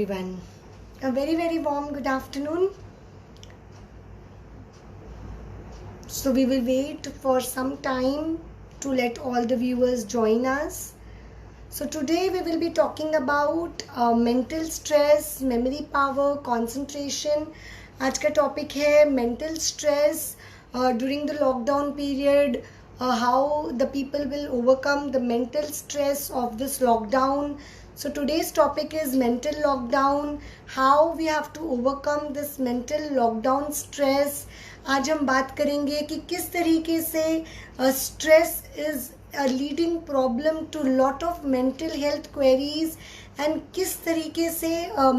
everyone. A very warm good afternoon. So we will wait for some time to let all the viewers join us. So today we will be talking about mental stress, memory power, concentration. आज का topic है mental stress during the lockdown period. How the people will overcome the mental stress of this lockdown. So today's topic is mental lockdown, how we have to overcome this mental lockdown stress. आज हम बात करेंगे कि किस तरीके से stress is a leading problem to lot of mental health queries and किस तरीके से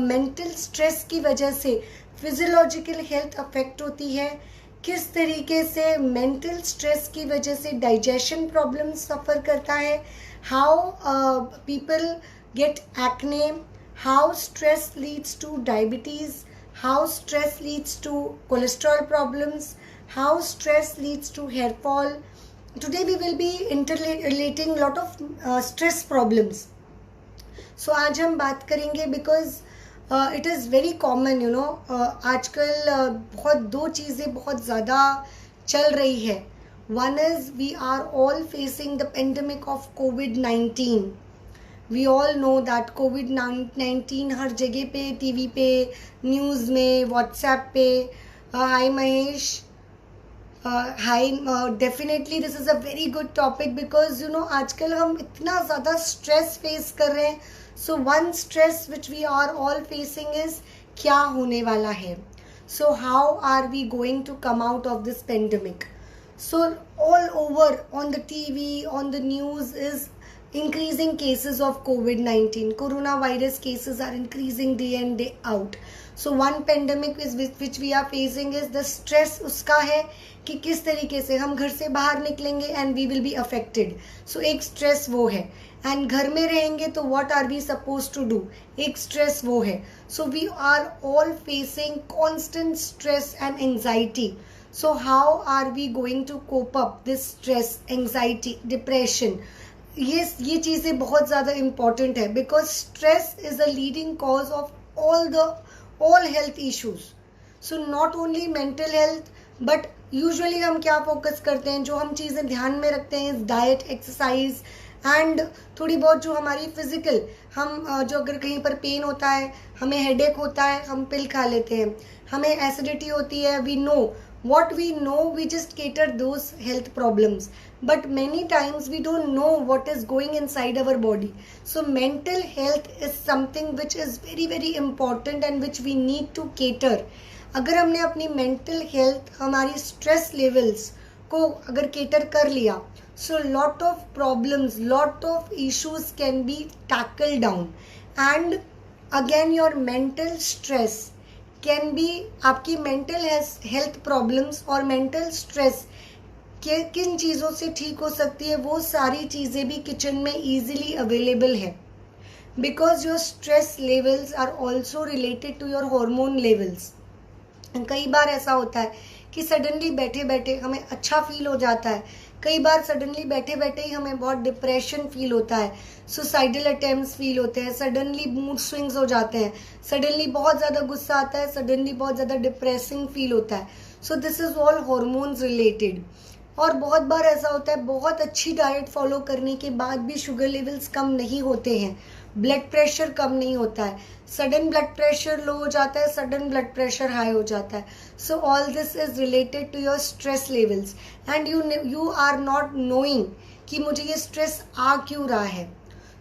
mental stress की वजह से physiological health affect होती है, किस तरीके से मेंटल स्ट्रेस की वजह से डाइजेशन प्रॉब्लम सफ़र करता है, how people get acne, how stress leads to diabetes, how stress leads to cholesterol problems, how stress leads to hair fall. Today we will be interrelating lot of stress problems. So आज हम बात करेंगे because it is very common आजकल बहुत दो चीज़ें बहुत ज़्यादा चल रही है. One is we are all facing the pandemic of कोविड-19. वी ऑल नो दैट कोविड-19 हर जगह पे, टीवी पे, न्यूज़ में, व्हाट्सएप पे. Hi Mahesh, hi. Definitely this is a very good topic because आजकल हम इतना ज़्यादा स्ट्रेस फेस कर रहे हैं. So one stress which we are all facing is क्या होने वाला है. So how are we going to come out of this pandemic? So all over on the TV, on the news is increasing cases of COVID-19. Coronavirus cases are increasing day in day out. So one pandemic is which we are facing is the stress उसका है कि किस तरीके से हम घर से बाहर निकलेंगे and we will be affected. So एक stress वो है. एंड घर में रहेंगे तो what are we suppose to do, एक स्ट्रेस वो है. So we are all facing constant stress and anxiety. So how are we going to cope up this stress, anxiety, depression. ये चीज़ें बहुत ज़्यादा इम्पॉर्टेंट है because stress is a leading cause of all health issues. So not only mental health but usually हम क्या focus करते हैं, जो हम चीज़ें ध्यान में रखते हैं डाइट, एक्सरसाइज एंड थोड़ी बहुत जो हमारी फिजिकल, हम जो अगर कहीं पर पेन होता है, हमें हेडेक होता है, हम पिल खा लेते हैं, हमें एसिडिटी होती है, we know what we know, we just cater those health problems, but many times we don't know what is going inside our body. So mental health is something which is very important and which we need to cater. अगर हमने अपनी mental health, हमारी stress levels को अगर cater कर लिया, so lot of problems, lot of issues can be tackled down. And again your mental stress can be, आपकी mental health problems और मेंटल स्ट्रेस के किन चीज़ों से ठीक हो सकती है, वो सारी चीज़ें भी किचन में इजीली अवेलेबल है because your stress levels are also related to your hormone levels. कई बार ऐसा होता है कि सडनली बैठे बैठे हमें अच्छा फील हो जाता है, कई बार सडनली बैठे बैठे ही हमें बहुत डिप्रेशन फील होता है, सुसाइडल अटेम्प्ट्स फील होते हैं, सडनली मूड स्विंग्स हो जाते हैं, सडनली बहुत ज़्यादा गुस्सा आता है, सडनली बहुत ज़्यादा डिप्रेसिंग फील होता है. So this is all hormones related. और बहुत बार ऐसा होता है बहुत अच्छी डाइट फॉलो करने के बाद भी शुगर लेवल्स कम नहीं होते हैं, ब्लड प्रेशर कम नहीं होता है, सडन ब्लड प्रेशर लो हो जाता है, सडन ब्लड प्रेशर हाई हो जाता है. So all this is related to your stress levels and you are not knowing कि मुझे ये स्ट्रेस आ क्यों रहा है.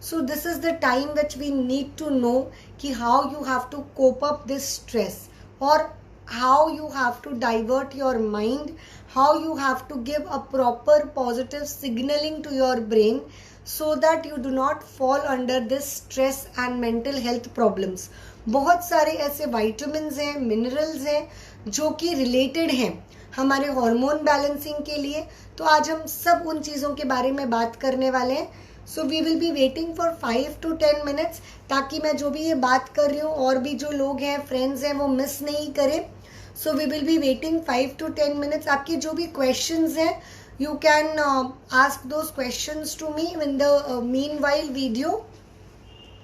So this is the time which we need to know कि how you have to cope up this stress और how you have to divert your mind, how you have to give a proper positive signaling to your brain so that you do not fall under this stress and mental health problems. बहुत सारे ऐसे vitamins हैं, minerals हैं जो कि related हैं हमारे hormone balancing के लिए. तो आज हम सब उन चीज़ों के बारे में बात करने वाले हैं. So we will be waiting for 5 to 10 minutes ताकि मैं जो भी ये बात कर रही हूँ और भी जो लोग हैं, फ्रेंड्स हैं, वो मिस नहीं करें. So we will be waiting 5 to 10 minutes. आपके जो भी क्वेश्चंस हैं you can ask those questions to me in the meanwhile video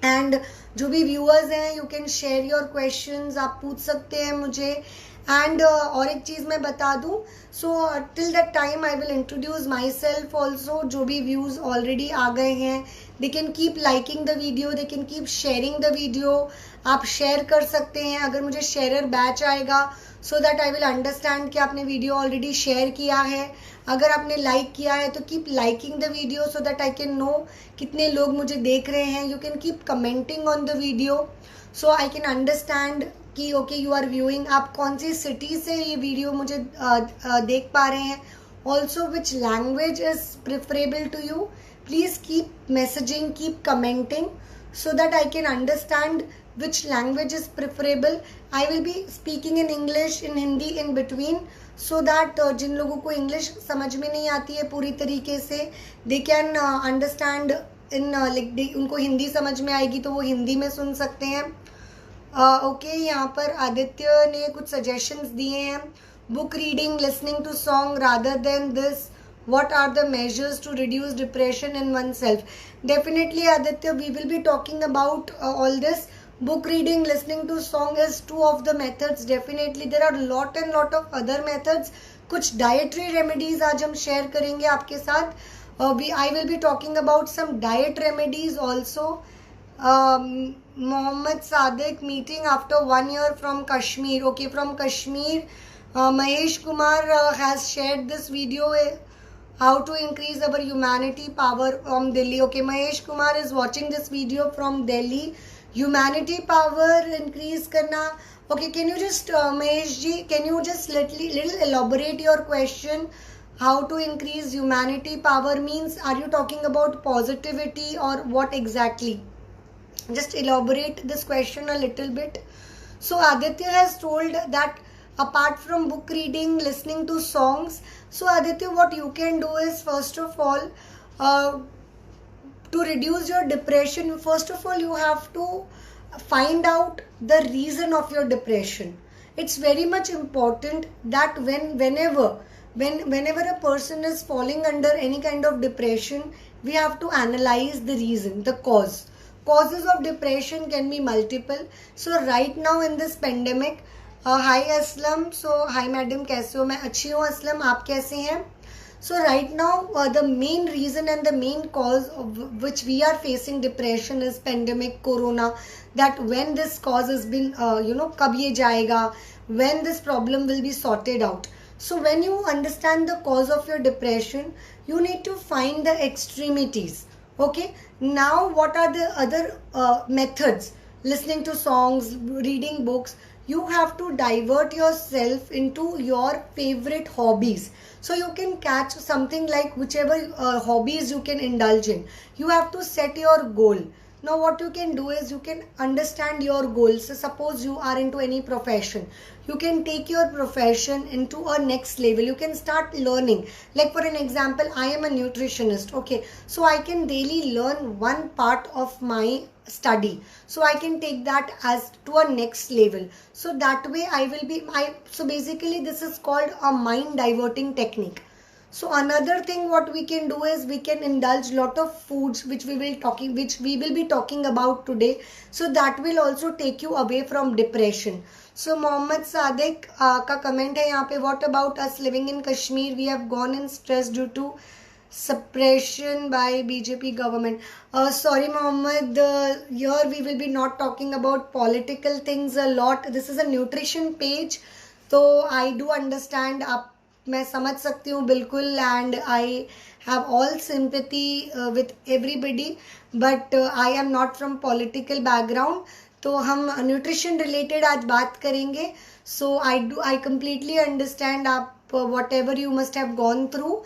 and जो भी व्यूअर्स हैं, you can share your questions, आप पूछ सकते हैं मुझे. एंड और एक चीज़ मैं बता दूं, so till that time I will introduce my self also. जो भी व्यूज़ ऑलरेडी आ गए हैं, they can keep liking the video, they can keep sharing the video. आप शेयर कर सकते हैं. अगर मुझे शेयरर बैच आएगा, सो दैट आई विल अंडरस्टैंड कि आपने वीडियो ऑलरेडी शेयर किया है. अगर आपने लाइक किया है तो keep liking the video so that I can know कितने लोग मुझे देख रहे हैं. You can keep commenting on the video so I can understand कि ओके यू आर व्यूइंग. आप कौन सी सिटी से ये वीडियो मुझे देख पा रहे हैं. Also which language is preferable to you. Please keep messaging, keep commenting so that I can understand which language is preferable. I will be speaking in English, in Hindi in between so that जिन लोगों को English समझ में नहीं आती है पूरी तरीके से, they can understand in like उनको हिंदी समझ में आएगी तो वो हिंदी में सुन सकते हैं. ओके, यहाँ पर आदित्य ने कुछ सजेशंस दिए हैं. Book reading, listening to song rather than this. What are the measures to reduce depression in oneself? Definitely, Aditya, we will be talking about all this. Book reading, listening to song is two of the methods. Definitely, there are lot and lot of other methods. कुछ dietary remedies आज हम share करेंगे आपके साथ. I will be talking about some diet remedies also. Mohammed Sadiq, meeting after 1 year from Kashmir. Okay, from Kashmir. Mahesh Kumar has shared this video. How to increase our humanity power from Delhi. Okay, Mahesh Kumar is watching this video from Delhi. Humanity power increase karna. Okay, can you just Mahesh ji, can you just little elaborate your question? How to increase humanity power means, are you talking about positivity or what exactly? Just elaborate this question a little bit. So Aditya has told that apart from book reading, listening to songs, so Aditya, what you can do is, first of all, to reduce your depression, first of all you have to find out the reason of your depression. It's very much important that whenever a person is falling under any kind of depression, we have to analyze the reason, the cause. Causes of depression can be multiple. So right now in this pandemic, hi Aslam. So hi madam, कैसे हो? मैं अच्छी हूँ असलम, आप कैसे हैं? So right now the main reason and the main cause which we are facing depression is pandemic corona. That when this cause is been कब ये जाएगा, when this problem will be sorted out. So when you understand the cause of your depression, you need to find the extremities. Okay, now what are the other methods? Listening to songs, reading books. You have to divert yourself into your favorite hobbies. So you can catch something like whichever hobbies you can indulge in. You have to set your goal. Now what you can do is, you can understand your goals. So suppose you are into any profession. You can take your profession into a next level. You can start learning. Like for an example, I am a nutritionist. Okay, so I can daily learn one part of my study, so I can take that as to a next level. So that way I will be so basically this is called a mind diverting technique. So another thing what we can do is, we can indulge lot of foods which we will be talking about today. So that will also take you away from depression. So Mohammed Sadiq का comment है यहाँ पे, what about us living in Kashmir? We have gone in stress due to suppression by BJP government. Sorry Mohammed, here we will be not talking about political things a lot. This is a nutrition page, तो I do understand, आप मैं समझ सकती हूँ बिल्कुल, and I have all sympathy with everybody, but I am not from political background. तो हम nutrition related आज बात करेंगे. सो आई completely understand आप whatever you must have gone through.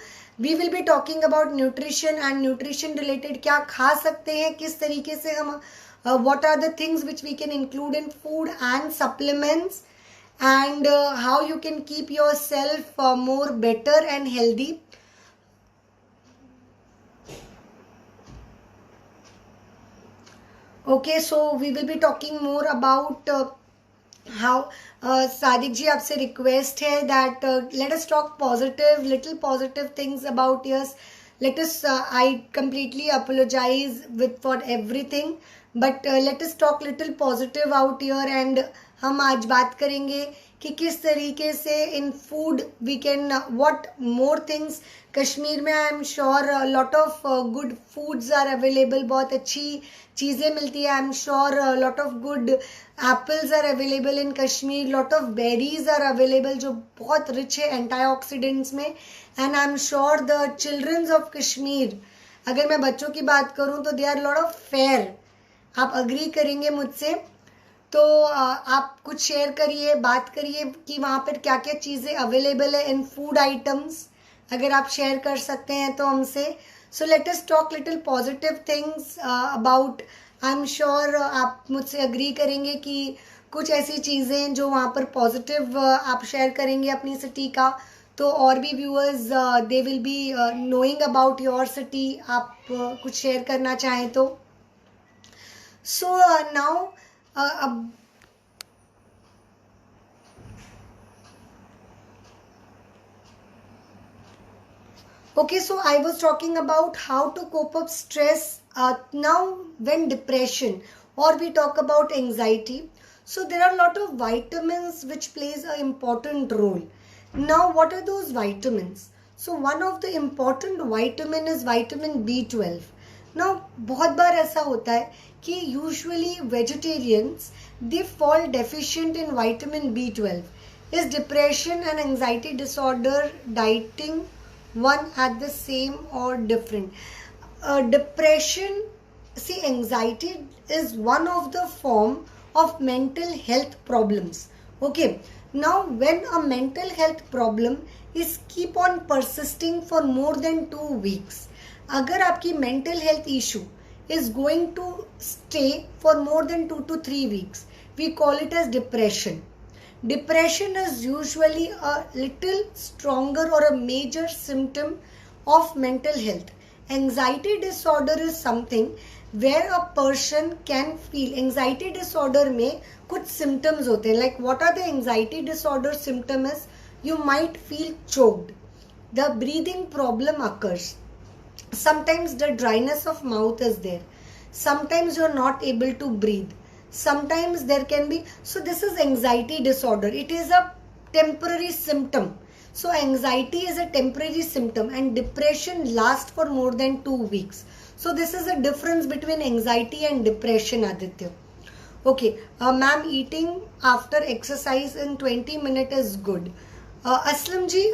We will be talking about nutrition and nutrition related, क्या खा सकते हैं, किस तरीके से हम what are the things which we can include in food and supplements, and how you can keep yourself more better and healthy. Okay, so we will be talking more about how Sadiq ji, आपसे request है that let us talk little positive things about us. Let us I completely apologize for everything, but let us talk little positive out here and हम आज बात करेंगे कि किस तरीके से in food we can what more things Kashmir में I am sure lot of good foods are available, बहुत अच्छी चीज़ें मिलती है. I am sure lot of good apples are available in Kashmir, lot of berries are available जो बहुत rich है antioxidants में. And I am sure the childrens of Kashmir, अगर मैं बच्चों की बात करूं तो they are lot of fair. आप अग्री करेंगे मुझसे, तो आप कुछ शेयर करिए, बात करिए कि वहाँ पर क्या क्या चीज़ें अवेलेबल है इन फूड आइटम्स, अगर आप शेयर कर सकते हैं तो हमसे. So let us talk little positive things about. I am sure आप मुझसे अग्री करेंगे कि कुछ ऐसी चीज़ें जो वहाँ पर पॉजिटिव आप शेयर करेंगे अपनी सिटी का, तो और भी viewers they will be knowing about your city. आप कुछ शेयर करना चाहें तो. So now okay, so I was talking about how to cope up stress. Now when depression or we talk about anxiety, so there are a lot of vitamins which plays an important role. Now what are those vitamins? So one of the important vitamin is vitamin B12. Now बहुत बार ऐसा होता है कि usually vegetarians they fall deficient in vitamin B12. Is depression and anxiety disorder dieting one at the same or different? Depression, see, anxiety is one of the form of mental health problems. Okay, now when a mental health problem is keep on persisting for more than 2 weeks, अगर आपकी mental health issue is going to stay for more than 2 to 3 weeks, we call it as depression. Depression is usually a little stronger or a major symptom of mental health. Anxiety disorder is something where a person can feel. Anxiety disorder में कुछ symptoms होते हैं. Like what are the anxiety disorder symptoms? You might feel choked. The breathing problem occurs. Sometimes the dryness of mouth is there. Sometimes you are not able to breathe. Sometimes there can be, so this is anxiety disorder. It is a temporary symptom. So anxiety is a temporary symptom and depression lasts for more than 2 weeks. So this is a difference between anxiety and depression, Aditya. Okay, ma'am, eating after exercise in 20 minutes is good. Aslam ji,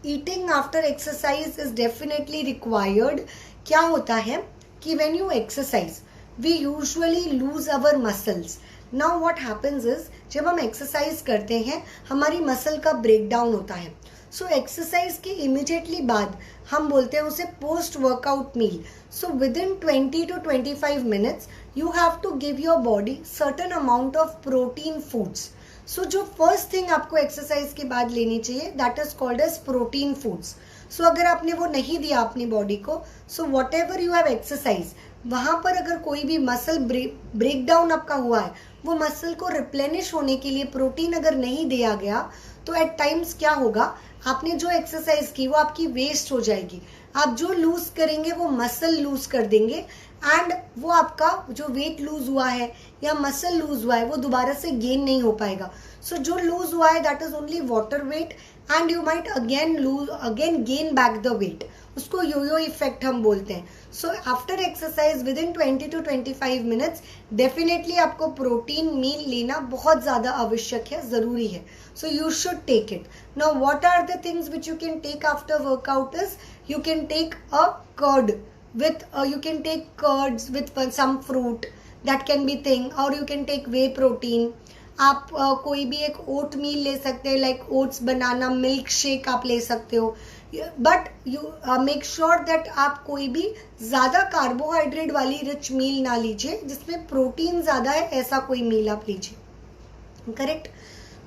eating after exercise is definitely required. क्या होता है कि when you exercise, we usually lose our muscles. Now what happens is, जब हम exercise करते हैं हमारी muscle का breakdown होता है. So exercise के immediately बाद हम बोलते हैं उसे post workout meal. So within 20 to 25 minutes you have to give your body certain amount of protein foods. So जो first thing आपको exercise के बाद लेनी चाहिए that is called as protein foods. So अगर आपने वो नहीं दिया अपनी body को, so whatever you have exercise, वहाँ पर अगर कोई भी मसल ब्रेकडाउन आपका हुआ है, वो मसल को रिप्लेनिश होने के लिए प्रोटीन अगर नहीं दिया गया, तो एट टाइम्स क्या होगा, आपने जो एक्सरसाइज की वो आपकी वेस्ट हो जाएगी. आप जो लूज करेंगे वो मसल लूज कर देंगे एंड वो आपका जो वेट लूज हुआ है या मसल लूज हुआ है वो दोबारा से गेन नहीं हो पाएगा. सो जो लूज हुआ है that is only water weight and you might again gain back the weight. उसको यो इफेक्ट हम बोलते हैं. So after exercise within 20 to 25 minutes definitely आपको प्रोटीन मील लेना बहुत ज़्यादा आवश्यक है, ज़रूरी है. So you should take it. Now what are the things which you can take after workout is you can take a curd with you can take curds with some fruit, that can be thing, or you can take whey protein. आप कोई भी एक ओट मील ले सकते हैं, like oats banana milk shake आप ले सकते हो. But you make sure that आप कोई भी ज़्यादा कार्बोहाइड्रेट वाली रिच मील ना लीजिए, जिसमें प्रोटीन ज़्यादा है, ऐसा कोई मील आप लीजिए. करेक्ट.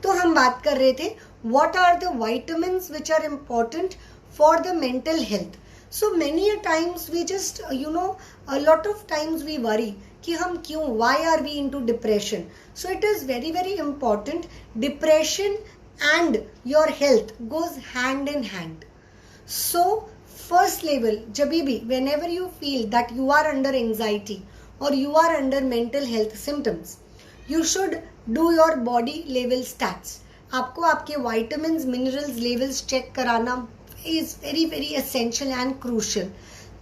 तो हम बात कर रहे थे what are the vitamins which are important for the mental health. So many a times we just a lot of times we worry कि हम क्यों, why are we into depression. So it is very very important. Depression and your health goes hand in hand. So first level, जब भी whenever you feel that you are under anxiety or you are under mental health symptoms, you should do your body level stats. आपको आपके vitamins, minerals levels check कराना is very very essential and crucial.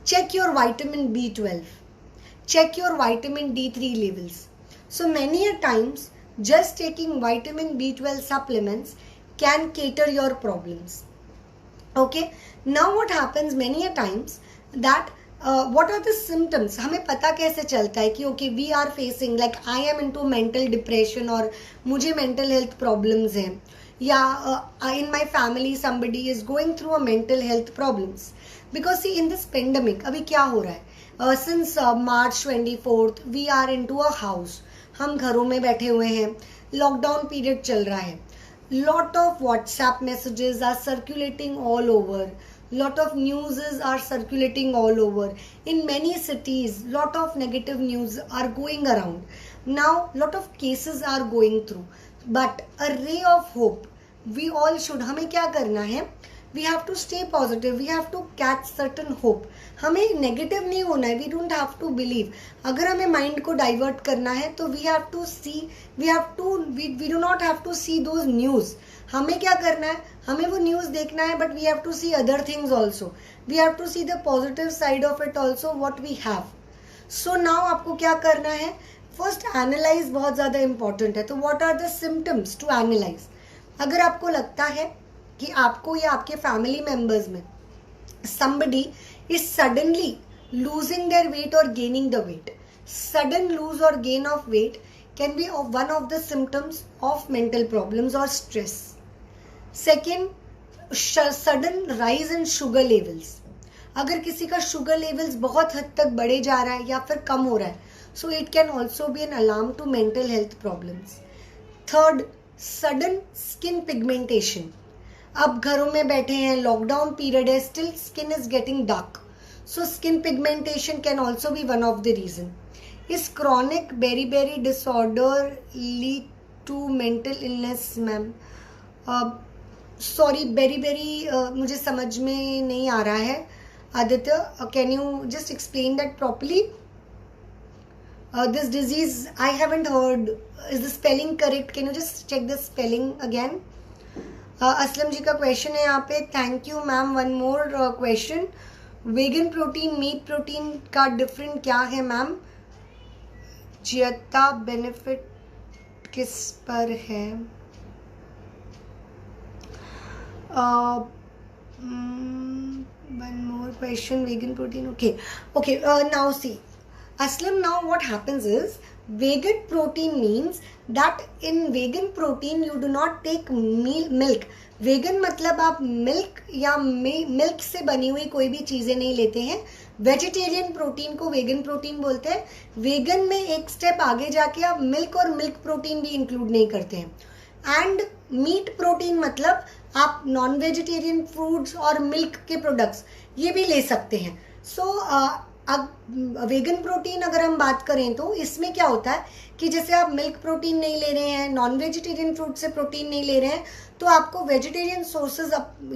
Check your vitamin B12. Check your vitamin D3 levels. So many a times just taking vitamin B12 supplements can cater your problems. Okay, now what happens many a times that what are the symptoms? हमें पता कैसे चलता है कि okay we are facing like I am into mental depression और मुझे mental health problems हैं या in my family somebody is going through a mental health problems. Because see in this pandemic अभी क्या हो रहा है, since March 24th we are into a house, हम घरों में बैठे हुए हैं, लॉकडाउन पीरियड चल रहा है, lot of WhatsApp messages are circulating all over, lot of news are circulating all over. In many cities lot of negative news are going around. Now lot of cases are going through, but a ray of hope we all should. हमें क्या करना है, we have to stay positive, we have to catch certain hope. हमें negative नहीं होना है, we don't have to believe. अगर हमें माइंड को डाइवर्ट करना है तो we have to see, we do not have to see those news. हमें क्या करना है, हमें वो न्यूज़ देखना है, but we have to see other things also. We have to see the positive side of it also, what we have. So now आपको क्या करना है, फर्स्ट एनालाइज बहुत ज़्यादा इंपॉर्टेंट है. तो what are the symptoms to analyze? अगर आपको लगता है कि आपको या आपके फैमिली मेंबर्स में somebody is suddenly losing their weight or gaining the weight, sudden lose or gain of weight can be one of the symptoms of mental problems or stress. Second, sudden rise in sugar levels. अगर किसी का sugar levels बहुत हद तक बढ़े जा रहा है या फिर कम हो रहा है, so it can also be an alarm to mental health problems. Third, sudden skin pigmentation. अब घरों में बैठे हैं, लॉकडाउन पीरियड है, still skin is getting dark, so skin pigmentation can also be one of the reason. Is chronic berry disorder lead to mental illness? Ma'am sorry, berry मुझे समझ में नहीं आ रहा है. Aditya, can you just explain that properly? This disease I haven't heard. Is the spelling correct? Can you just check the spelling again? Aslam ji का question है यहाँ पे. Thank you ma'am. One more question, vegan protein meat protein का different क्या है ma'am? ज्यादा benefit किस पर है? One more question, vegan protein. Okay, now see Aslam, now what happens is vegan protein means that in vegan protein you do not take milk. vegan मतलब आप milk या मिल्क से बनी हुई कोई भी चीज़ें नहीं लेते हैं. वेजिटेरियन प्रोटीन को वेगन प्रोटीन बोलते हैं. वेगन में एक स्टेप आगे जाके आप मिल्क और मिल्क प्रोटीन भी इंक्लूड नहीं करते हैं. एंड मीट प्रोटीन मतलब आप नॉन वेजिटेरियन फूड्स और मिल्क के प्रोडक्ट्स ये भी ले सकते हैं. सो अब वेगन प्रोटीन अगर हम बात करें तो इसमें क्या होता है कि जैसे आप मिल्क प्रोटीन नहीं ले रहे हैं, नॉन वेजिटेरियन फूड से प्रोटीन नहीं ले रहे हैं, तो आपको वेजिटेरियन सोर्सेज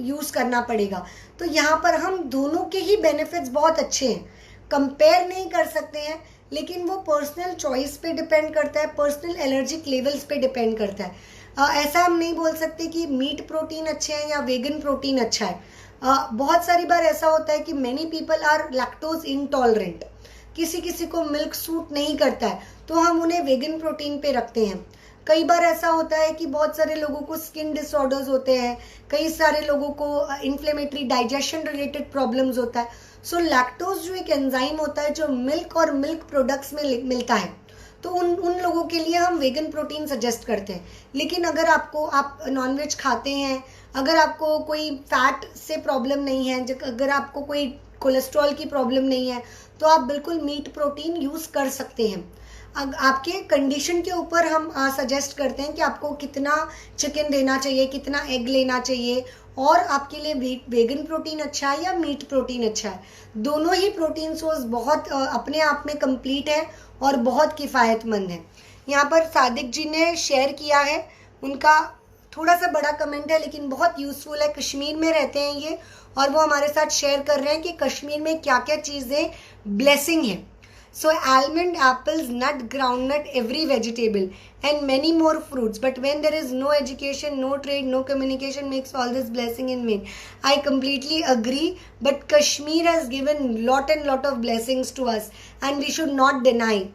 यूज़ करना पड़ेगा. तो यहाँ पर हम दोनों के ही बेनिफिट्स बहुत अच्छे हैं, कंपेयर नहीं कर सकते हैं, लेकिन वो पर्सनल चॉइस पे डिपेंड करता है, पर्सनल एलर्जिक लेवल्स पे डिपेंड करता है. ऐसा हम नहीं बोल सकते कि मीट प्रोटीन अच्छे हैं या वेगन प्रोटीन अच्छा है. बहुत सारी बार ऐसा होता है कि many people are lactose intolerant, किसी को मिल्क सूट नहीं करता है, तो हम उन्हें वेगन प्रोटीन पे रखते हैं. कई बार ऐसा होता है कि बहुत सारे लोगों को स्किन डिसऑर्डर्स होते हैं, कई सारे लोगों को इन्फ्लेमेटरी डाइजेशन रिलेटेड प्रॉब्लम्स होता है. सो लैक्टोज जो एक एंजाइम होता है जो मिल्क और मिल्क प्रोडक्ट्स में मिलता है, तो उन लोगों के लिए हम वेगन प्रोटीन सजेस्ट करते हैं. लेकिन अगर आप नॉनवेज खाते हैं, अगर आपको कोई फैट से प्रॉब्लम नहीं है, अगर आपको कोई कोलेस्ट्रॉल की प्रॉब्लम नहीं है, तो आप बिल्कुल मीट प्रोटीन यूज़ कर सकते हैं. आपके कंडीशन के ऊपर हम सजेस्ट करते हैं कि आपको कितना चिकन देना चाहिए, कितना एग लेना चाहिए, और आपके लिए वेगन प्रोटीन अच्छा है या मीट प्रोटीन अच्छा है. दोनों ही प्रोटीन सोर्स बहुत अपने आप में कंप्लीट है और बहुत किफ़ायतमंद है. यहाँ पर सादिक जी ने शेयर किया है, उनका थोड़ा सा बड़ा कमेंट है लेकिन बहुत यूज़फुल है. कश्मीर में रहते हैं ये, और वो हमारे साथ शेयर कर रहे हैं कि कश्मीर में क्या क्या चीज़ें ब्लेसिंग है. So almond, apples, nut, groundnut, every vegetable and many more fruits. But when there is no education, no trade, no communication makes all this blessing in vain. I completely agree. But Kashmir has given lot and lot of blessings to us and we should not deny.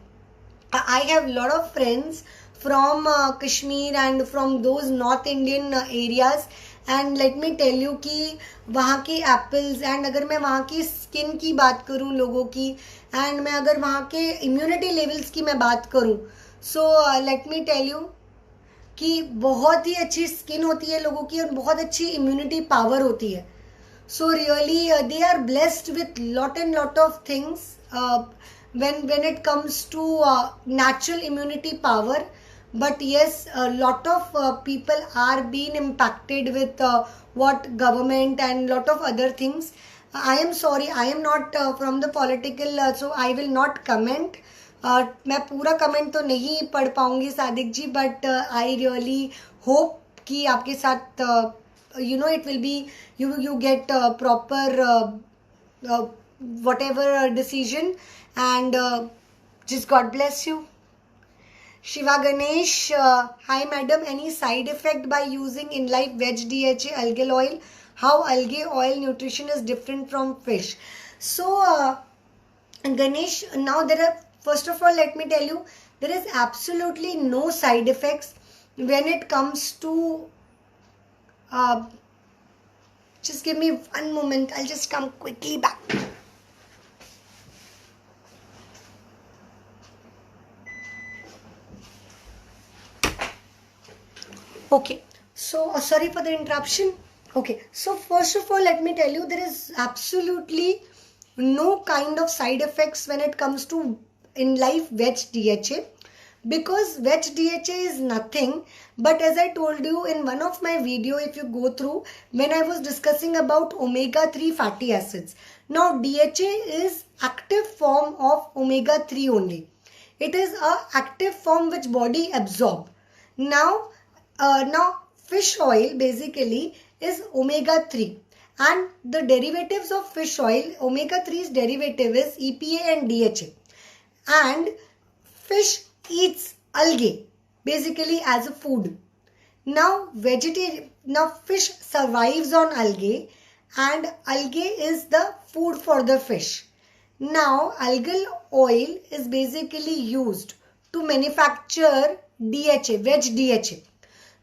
I have lot of friends from Kashmir and from those North Indian areas. And let me tell you कि वहाँ के apples and अगर मैं वहाँ की skin की बात करूँ लोगों की एंड मैं अगर वहाँ के इम्यूनिटी लेवल्स की मैं बात करूँ so let me tell you कि बहुत ही अच्छी स्किन होती है लोगों की और बहुत अच्छी इम्यूनिटी पावर होती है. So really they are blessed with lot and lot of things when it comes to natural immunity power. But yes, a lot of people are being impacted with what government and lot of other things. I am sorry, I am not from the political, so I will not comment. मैं पूरा comment तो नहीं पढ़ पाऊंगी सादिक जी, but I really hope कि आपके साथ you know it will be you get proper whatever decision and just God bless you. Shiva Ganesh, hi madam, any side effect by using in life veg DHA algal oil? How algae oil nutrition is different from fish? So Ganesh, now there are, first of all let me tell you, there is absolutely no side effects when it comes to just give me one moment, I'll just come quickly back. Okay, so sorry for the interruption. Okay, so first of all let me tell you, there is absolutely no kind of side effects when it comes to in life veg DHA, because veg DHA is nothing but, as I told you in one of my video, if you go through, when I was discussing about omega-3 fatty acids. Now DHA is active form of omega-3 only. It is a active form which body absorb. Now fish oil basically is omega-3 and the derivatives of fish oil, omega-3's derivative is EPA and DHA, and fish eats algae basically as a food. Now fish survives on algae and algae is the food for the fish. Now algal oil is basically used to manufacture DHA, veg DHA.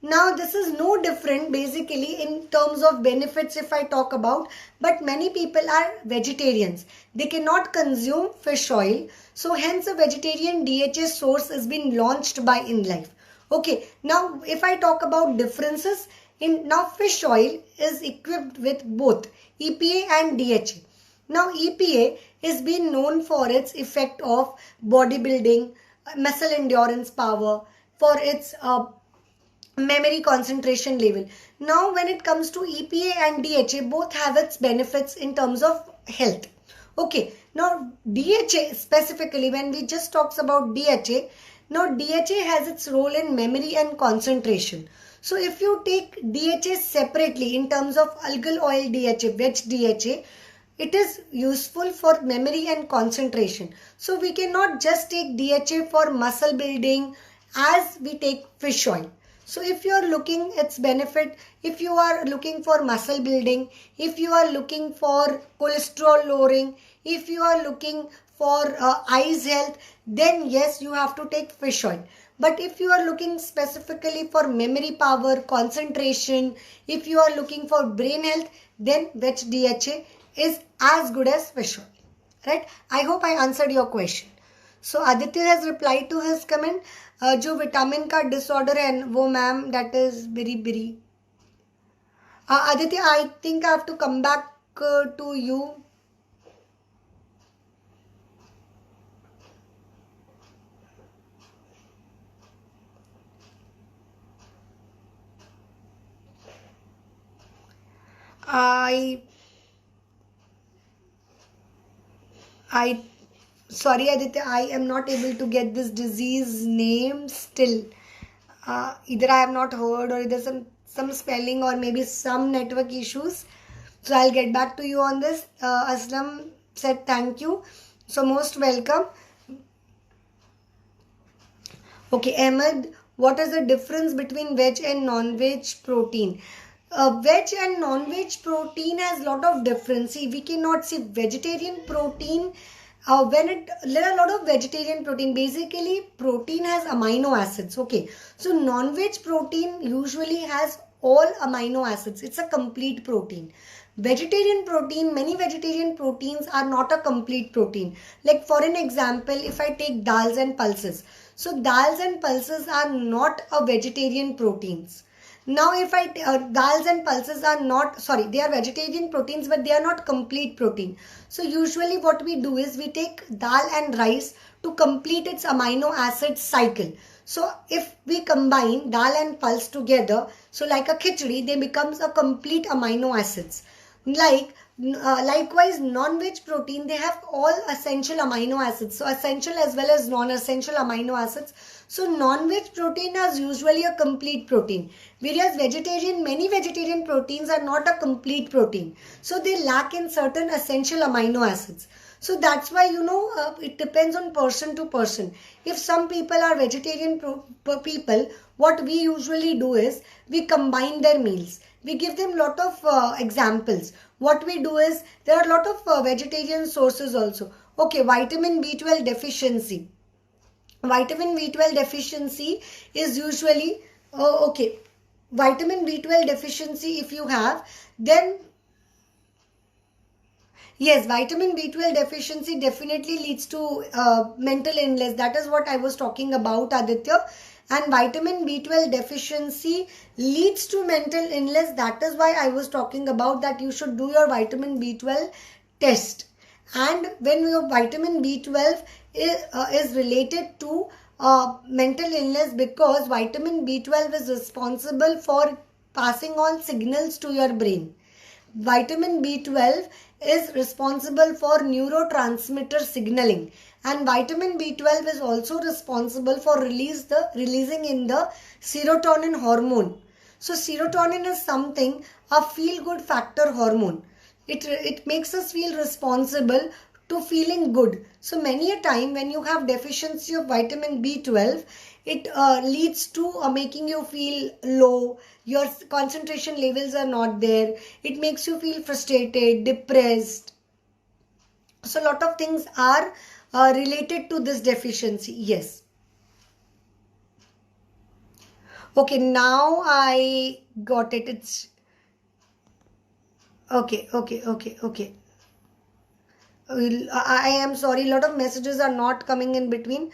Now this is no different basically in terms of benefits if I talk about, but many people are vegetarians. They cannot consume fish oil, so hence a vegetarian DHA source has been launched by InLife. Okay, now if I talk about differences, now fish oil is equipped with both EPA and DHA. Now EPA is been known for its effect of bodybuilding, muscle endurance power, for its memory concentration level. Now when it comes to EPA and DHA, both have its benefits in terms of health. Okay, now DHA specifically, when we just talks about DHA, now DHA has its role in memory and concentration. So if you take DHA separately in terms of algal oil DHA, veg DHA, it is useful for memory and concentration. So we cannot just take DHA for muscle building as we take fish oil. So if you are looking its benefit, if you are looking for muscle building, if you are looking for cholesterol lowering, if you are looking for eyes health, then yes, you have to take fish oil. But if you are looking specifically for memory power, concentration, if you are looking for brain health, then veg DHA is as good as fish oil. Right? I hope I answered your question. So Aditya has replied to his comment. जो vitamin का disorder है वो ma'am that is very Aditya, I think I have to come back to you. I sorry Aditya, I am not able to get this disease name still. Either I have not heard or either some spelling or maybe some network issues. So I'll get back to you on this. Aslam said thank you. So most welcome. Okay, Ahmed, what is the difference between veg and non-veg protein? Veg and non-veg protein has a lot of difference. See, we cannot see vegetarian protein. There are a lot of vegetarian protein. Basically, protein has amino acids. Okay, so non-veg protein usually has all amino acids. It's a complete protein. Vegetarian protein, many vegetarian proteins are not a complete protein. Like for an example, if I take dals and pulses. So dals and pulses are not a vegetarian proteins. Now if dals and pulses are not, sorry, they are vegetarian proteins, but they are not complete protein. So usually what we do is we take dal and rice to complete its amino acid cycle. So if we combine dal and pulse together, so like a khichdi, they becomes a complete amino acids. Likewise, non-veg protein, they have all essential amino acids. So essential as well as non-essential amino acids. So non-veg protein is usually a complete protein. Whereas many vegetarian proteins are not a complete protein. So they lack in certain essential amino acids. So that's why, it depends on person to person. If some people are vegetarian people, what we usually do is we combine their meals. We give them lot of examples. What we do is there are a lot of vegetarian sources also. Okay, vitamin B12 deficiency. Vitamin B12 deficiency is usually, okay, vitamin B12 deficiency if you have, then yes, vitamin B12 deficiency definitely leads to mental illness. That is what I was talking about, Aditya. And vitamin B12 deficiency leads to mental illness. That is why I was talking about that you should do your vitamin B12 test. And when your vitamin B12 is related to mental illness, because vitamin B12 is responsible for passing on signals to your brain. Vitamin B12 is responsible for neurotransmitter signaling, and vitamin B12 is also responsible for releasing in the serotonin hormone. So serotonin is something, a feel-good factor hormone. It makes us feel responsible to feeling good. So many a time when you have deficiency of vitamin B12, it leads to making you feel low. Your concentration levels are not there. It makes you feel frustrated, depressed. So a lot of things are related to this deficiency. Yes. Okay, now I got it. It's okay. I am sorry, a lot of messages are not coming in between.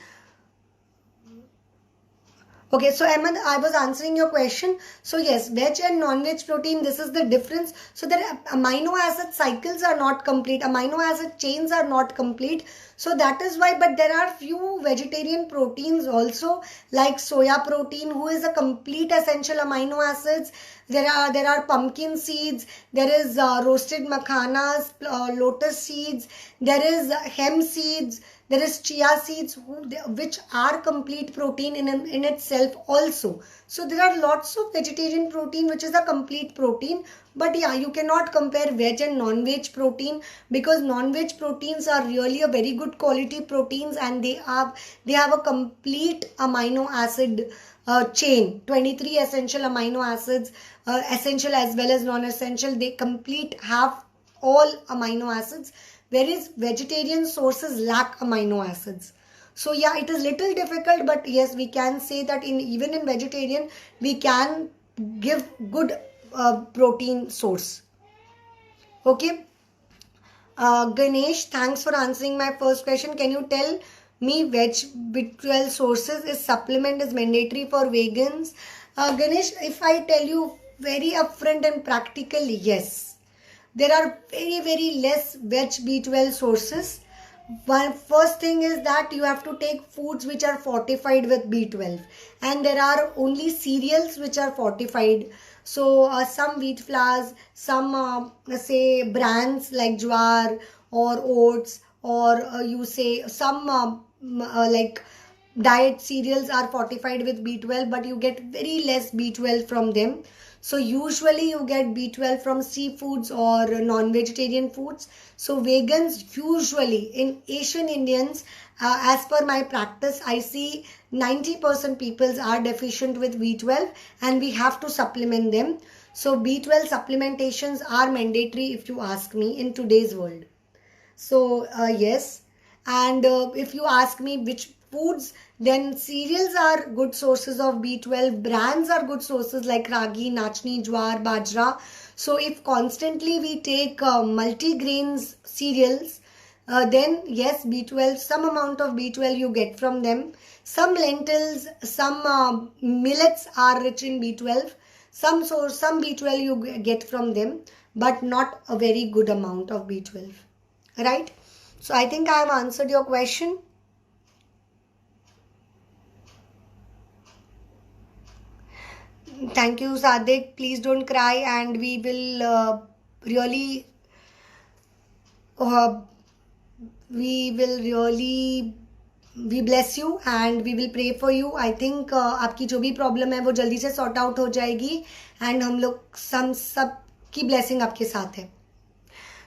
Okay, so Ahmed, I was answering your question. So yes, veg and non-veg protein, this is the difference. So the amino acid cycles are not complete. Amino acid chains are not complete. So that is why, but there are few vegetarian proteins also, like soya protein, who is a complete essential amino acids. There are pumpkin seeds, there is roasted makhanas, lotus seeds, there is hemp seeds, there is chia seeds, which are complete protein in itself also. So there are lots of vegetarian protein which is a complete protein. But yeah, you cannot compare veg and non-veg protein, because non-veg proteins are really a very good quality proteins, and they have a complete amino acid chain, 23 essential amino acids, essential as well as non-essential. They have all amino acids, whereas vegetarian sources lack amino acids. So yeah, it is little difficult, but yes, we can say that even in vegetarian we can give good protein source. Okay, Ganesh, thanks for answering my first question. Can you tell me which B12 sources is supplement is mandatory for vegans? Ganesh, if I tell you very upfront and practically, yes, there are very less veg B12 sources. First thing is that you have to take foods which are fortified with B12, and there are only cereals which are fortified. So some wheat flours, some say brands like Jawar or oats, or you say some like diet cereals are fortified with B12, but you get very less B12 from them. So usually you get B12 from seafoods or non-vegetarian foods. So vegans usually, in Asian Indians, as per my practice, I see 90% people are deficient with B12 and we have to supplement them. So B12 supplementations are mandatory if you ask me in today's world. So yes, and if you ask me which foods, then cereals are good sources of B12. Brands are good sources like ragi, nachni, jwar, bajra. So if constantly we take multi-grains cereals, then yes, B12, some amount of B12 you get from them. Some lentils, some millets are rich in B12. Some B12 you get from them, but not a very good amount of B12. Right? So I think I have answered your question. Thank you, Sadik. Please don't cry, and we will really we bless you and we will pray for you. I think आपकी जो भी problem है वो जल्दी से sort out हो जाएगी and हम लोग सब की ब्लेसिंग आपके साथ है.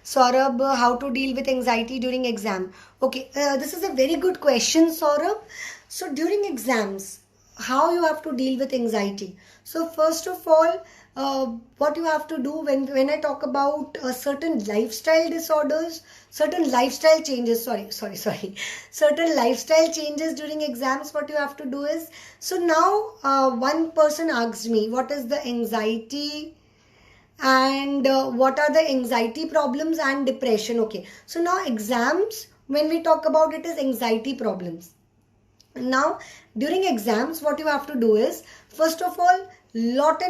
Saurabh, how to deal with anxiety during exam? Okay, this is a very good question, Saurabh. So during exams, how you have to deal with anxiety? So first of all, what you have to do when I talk about certain lifestyle disorders, certain lifestyle changes, certain lifestyle changes during exams, what you have to do is, so now one person asked me, what is the anxiety and what are the anxiety problems and depression? Okay, so now exams, when we talk about it, is anxiety problems. Now during exams, what you have to do is, first of all, lot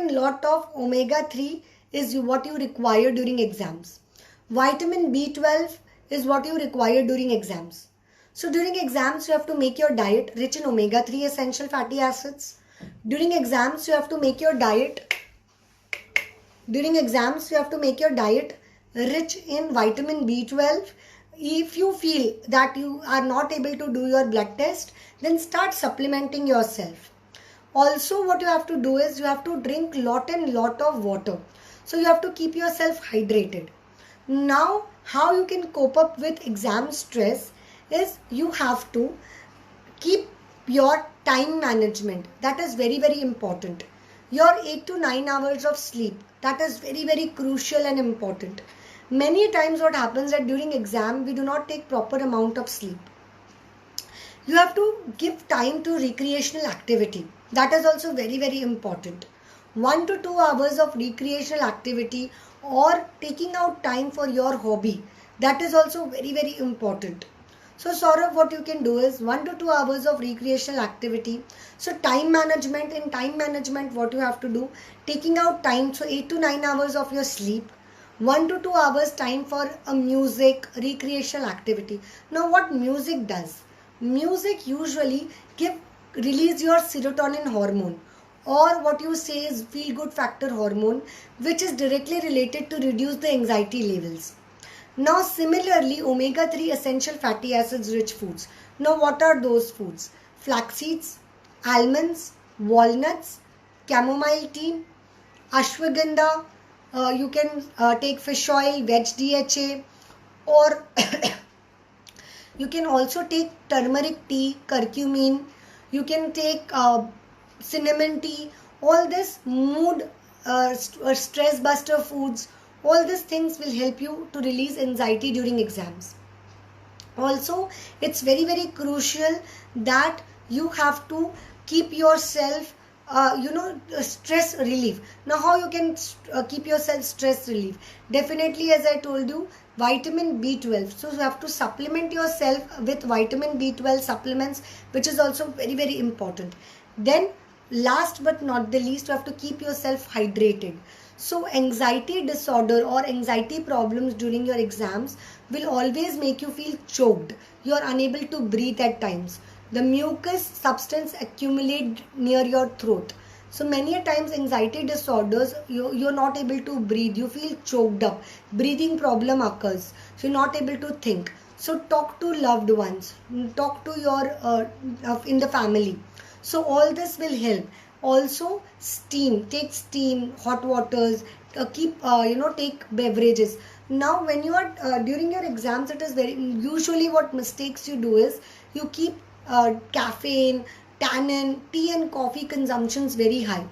of omega-3 is what you require during exams. Vitamin B12 is what you require during exams. So during exams, you have to make your diet rich in omega-3 essential fatty acids. During exams, you have to make your diet rich in vitamin B12. If you feel that you are not able to do your blood test, then start supplementing yourself. Also, what you have to do is you have to drink lot of water. So you have to keep yourself hydrated. Now, how you can cope up with exam stress is you have to keep your time management. That is very, very important. Your 8 to 9 hours of sleep, that is very, very crucial and important. Many times what happens that during exam, we do not take proper amount of sleep. You have to give time to recreational activity. That is also very, very important. 1 to 2 hours of recreational activity or taking out time for your hobby. That is also very, very important. So Saurabh, what you can do is 1 to 2 hours of recreational activity. So time management, in time management, what you have to do, taking out time, so 8 to 9 hours of your sleep, 1 to 2 hours time for a music, recreational activity. Now what music does? Music usually release your serotonin hormone, or what you say is feel good factor hormone, which is directly related to reduce the anxiety levels. Now similarly, omega-3 essential fatty acids rich foods. Now what are those foods? Flax seeds, almonds, walnuts, chamomile tea, ashwagandha, you can take fish oil, veg DHA, or you can also take turmeric tea, curcumin, you can take cinnamon tea. All this mood stress buster foods, all these things will help you to release anxiety during exams. Also, it's very, very crucial that you have to keep yourself stress relief. Now how you can keep yourself stress relief? Definitely, as I told you, vitamin B12. So you have to supplement yourself with vitamin B12 supplements, which is also very, very important. Then last but not the least, you have to keep yourself hydrated. So anxiety disorder or anxiety problems during your exams will always make you feel choked. You are unable to breathe at times. The mucus substance accumulate near your throat. So many a times anxiety disorders, you're not able to breathe. You feel choked up. Breathing problem occurs. So you're not able to think. So talk to loved ones. Talk to your in the family. So all this will help. Also steam, take steam, hot waters, keep take beverages. Now when you are during your exams, it is very usually what mistakes you do is you keep caffeine, tannin, tea and coffee consumptions very high.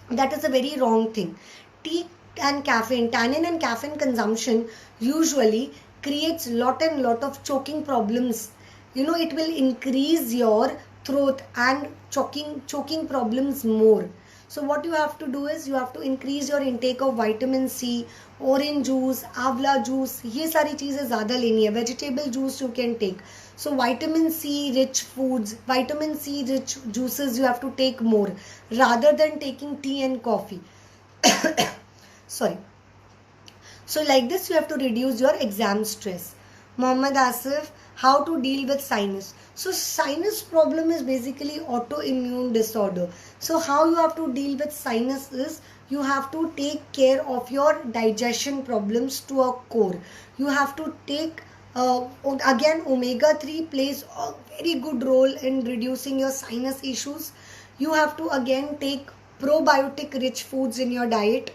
That is a very wrong thing. Tea and caffeine, tannin and caffeine consumption usually creates lot of choking problems. It will increase your throat and choking problems more. So what you have to do is you have to increase your intake of vitamin C, orange juice, आंवला juice. ये सारी चीजें ज़्यादा लेनी है. Vegetable juice you can take. So vitamin C rich foods, vitamin C rich juices you have to take more rather than taking tea and coffee. Sorry. So like this you have to reduce your exam stress. Mohammad Asif, how to deal with sinus. So sinus problem is basically autoimmune disorder. So how you have to deal with sinus is you have to take care of your digestion problems to a core. You have to take again omega-3 plays a very good role in reducing your sinus issues. You have to again take probiotic rich foods in your diet.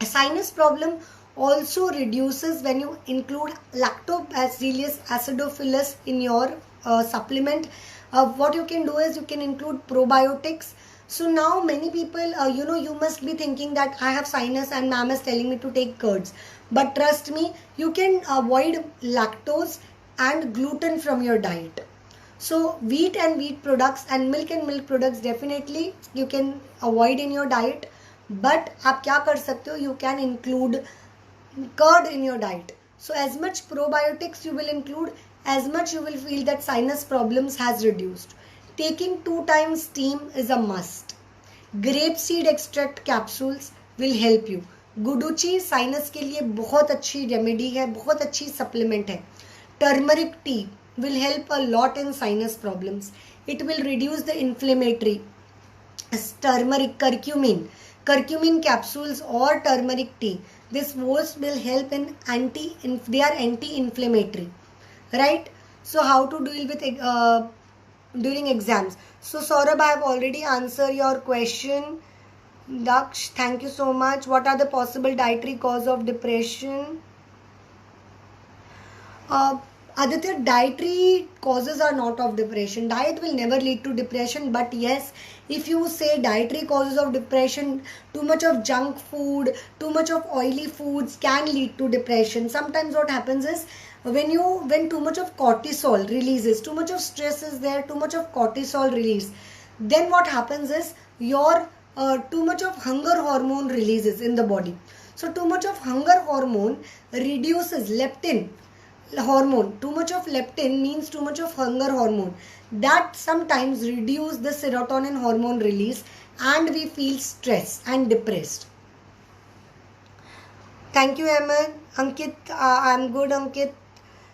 A sinus problem also reduces when you include Lactobacillus acidophilus in your supplement. What you can do is you can include probiotics. So now many people, you must be thinking that I have sinus and ma'am is telling me to take curds. But trust me, you can avoid lactose and gluten from your diet. So wheat and wheat products and milk products definitely you can avoid in your diet. But आप क्या कर सकते हो? You can include curd in your diet. So as much probiotics you will include, as much you will feel that sinus problems has reduced. Taking 2 times steam is a must. Grape seed extract capsules will help you. Guduchi sinus के लिए बहुत अच्छी remedy है, बहुत अच्छी supplement है. Turmeric tea will help a lot in sinus problems. It will reduce the inflammatory. Turmeric, curcumin capsules or turmeric tea. This both will help in they are anti-inflammatory, right? So how to deal with during exams? So Saurabh, I have already answered your question. Daksh, thank you so much. What are the possible dietary cause of depression? Aditya, dietary causes are not of depression. Diet will never lead to depression. But yes, if you say dietary causes of depression, too much of junk food, too much of oily foods can lead to depression. Sometimes what happens is when too much of cortisol releases, too much of stress is there, too much of cortisol release, then what happens is your too much of hunger hormone releases in the body. So too much of hunger hormone reduces leptin hormone. Too much of leptin means too much of hunger hormone. That sometimes reduce the serotonin hormone release and we feel stressed and depressed. Thank you, Ahmed. Ankit, I'm good, Ankit.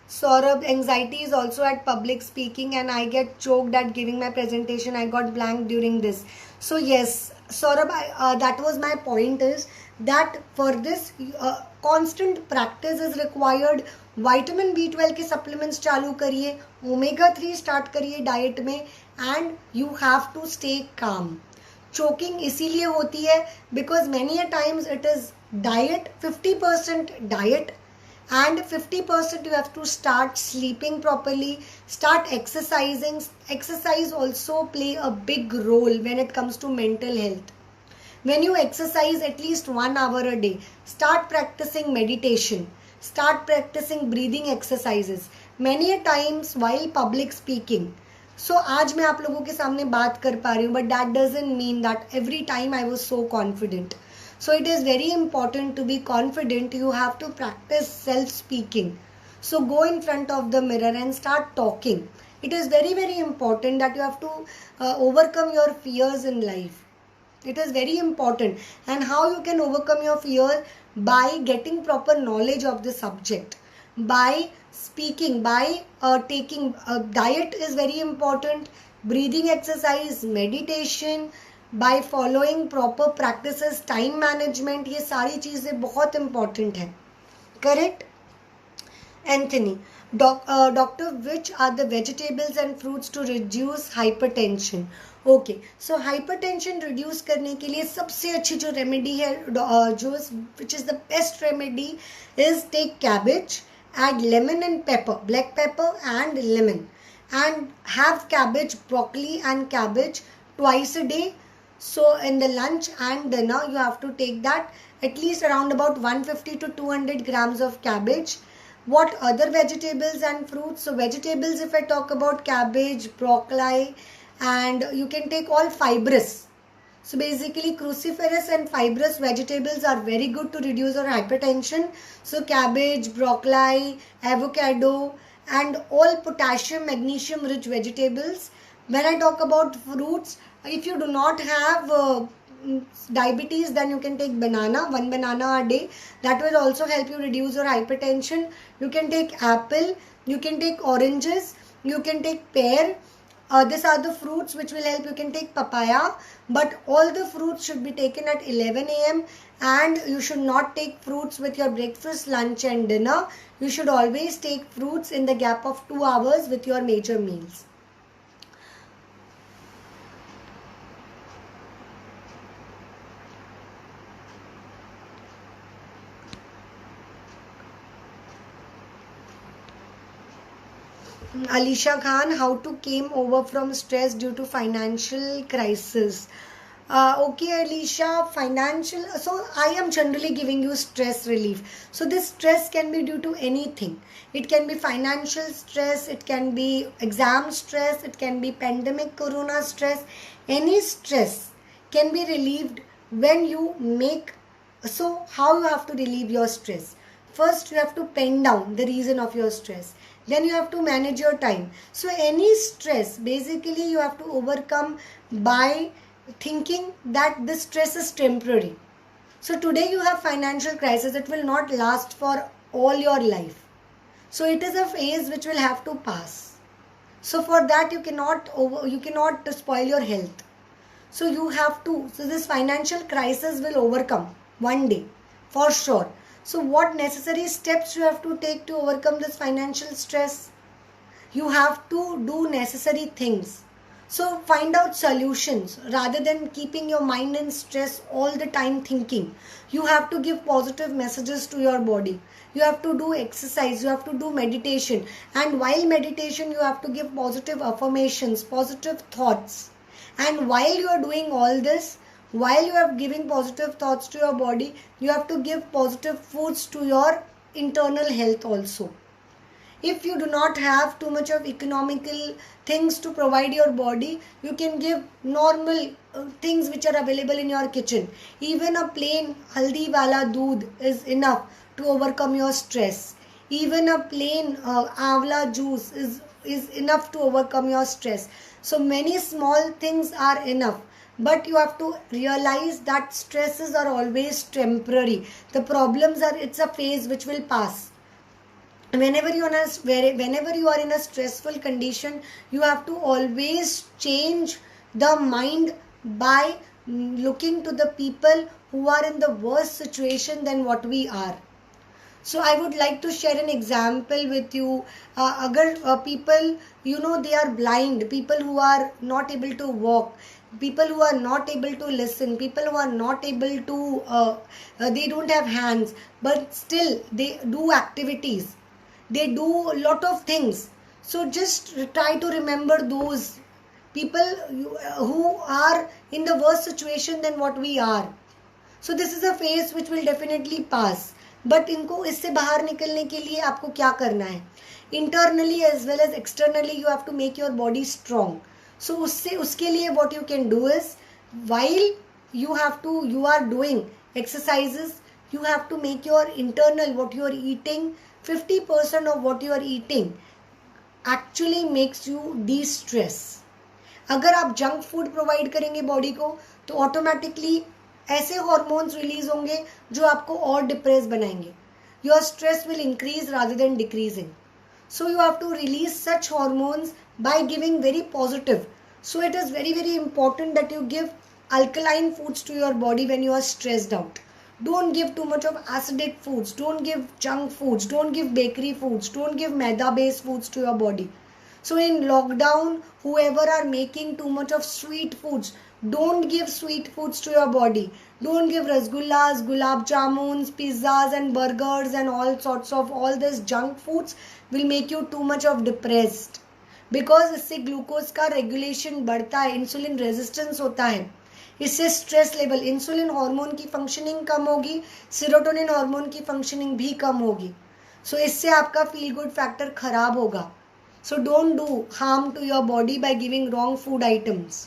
Saurabh, anxiety is also at public speaking and I get choked at giving my presentation. I got blank during this. So yes, Saurabh, that was my point is that for this constant practice is required. Vitamin B12 के supplements चालू करिए, omega-3 start करिए diet में and you have to stay calm. Choking इसीलिए होती है because many a times it is diet, 50% diet and 50% you have to start sleeping properly, start exercising. Exercise also play a big role when it comes to mental health. When you exercise at least 1 hour a day, start practicing meditation, start practicing breathing exercises. Many a times while public speaking. So आज मैं आप लोगों के सामने बात कर पा रही हूँ, but that doesn't mean that every time I was so confident. So it is very important to be confident. You have to practice self-speaking. So go in front of the mirror and start talking. It is very, very important that you have to overcome your fears in life. It is very important. And how you can overcome your fear? By getting proper knowledge of the subject. By speaking, by taking diet is very important. Breathing exercise, meditation, by following proper practices, time management, ये सारी चीज़ें बहुत important है. Correct? Anthony, doctor, which are the vegetables and fruits to reduce hypertension? Okay, so hypertension reduce करने के लिए सबसे अच्छी जो रेमेडी है, जो which is the best remedy, is take cabbage, add lemon and pepper, black pepper and lemon, and have cabbage, broccoli and cabbage twice a day. So in the lunch and dinner you have to take that, at least around about 150 to 200 grams of cabbage. What other vegetables and fruits? So vegetables, if I talk about cabbage, broccoli, and you can take all fibrous. So basically cruciferous and fibrous vegetables are very good to reduce our hypertension. So cabbage, broccoli, avocado, and all potassium, magnesium rich vegetables. When I talk about fruits, if you do not have diabetes, then you can take banana, one banana a day. That will also help you reduce your hypertension. You can take apple, you can take oranges, you can take pear. These are the fruits which will help. You can take papaya, but all the fruits should be taken at 11 a.m. and you should not take fruits with your breakfast, lunch and dinner. You should always take fruits in the gap of 2 hours with your major meals. Alisha Khan, how to came over from stress due to financial crisis? Okay, Alicia, financial. So I am generally giving you stress relief. So this stress can be due to anything. It can be financial stress, it can be exam stress, it can be pandemic corona stress. Any stress can be relieved when you make. So how you have to relieve your stress? First, you have to pen down the reason of your stress. Then you have to manage your time. So any stress, basically you have to overcome by thinking that this stress is temporary. So today you have financial crisis. It will not last for all your life. So it is a phase which will have to pass. So for that you cannot spoil your health. So you have to. So this financial crisis will overcome one day for sure. So what necessary steps you have to take to overcome this financial stress? You have to do necessary things. So find out solutions rather than keeping your mind in stress all the time thinking. You have to give positive messages to your body. You have to do exercise, you have to do meditation. And while meditation, you have to give positive affirmations, positive thoughts. And while you are doing all this, while you are giving positive thoughts to your body, you have to give positive foods to your internal health also. If you do not have too much of economical things to provide your body, you can give normal things which are available in your kitchen. Even a plain haldi wala doodh is enough to overcome your stress. Even a plain amla juice is enough to overcome your stress. So many small things are enough. But you have to realize that stresses are always temporary. The problems are, it's a phase which will pass. Whenever you are in a stressful condition, you have to always change the mind by looking to the people who are in the worst situation than what we are. So I would like to share an example with you. People, they are blind, people who are not able to walk, people who are not able to listen, people who are not able to, they don't have hands, but still they do activities. They do a lot of things. So just try to remember those people who are in the worst situation than what we are. So this is a phase which will definitely pass. But इनको इससे बाहर निकलने के लिए आपको क्या करना है? Internally as well as externally you have to make your body strong. So उसके लिए what you can do is, while you are doing exercises, you have to make your internal, what you are eating, 50% of what you are eating actually makes you de-stress. अगर आप junk food provide करेंगे body को, तो automatically ऐसे hormones release होंगे जो आपको और डिप्रेस बनाएंगे. Your stress will increase rather than decreasing. So you have to release such hormones by giving very positive. So it is very very important that you give alkaline foods to your body when you are stressed out. Don't give too much of acidic foods, don't give junk foods, don't give bakery foods, don't give maida based foods to your body. So in lockdown, whoever are making too much of sweet foods, don't give sweet foods to your body. Don't give rasgullas, gulab jamuns, pizzas and burgers and all sorts of all this junk foods will make you too much of depressed. Because इससे glucose का regulation बढ़ता है, insulin resistance होता है, इससे stress level, insulin hormone की functioning कम होगी, serotonin hormone की फंक्शनिंग भी कम होगी. सो इससे आपका फील गुड फैक्टर खराब होगा. So don't do harm to your body by giving wrong food items.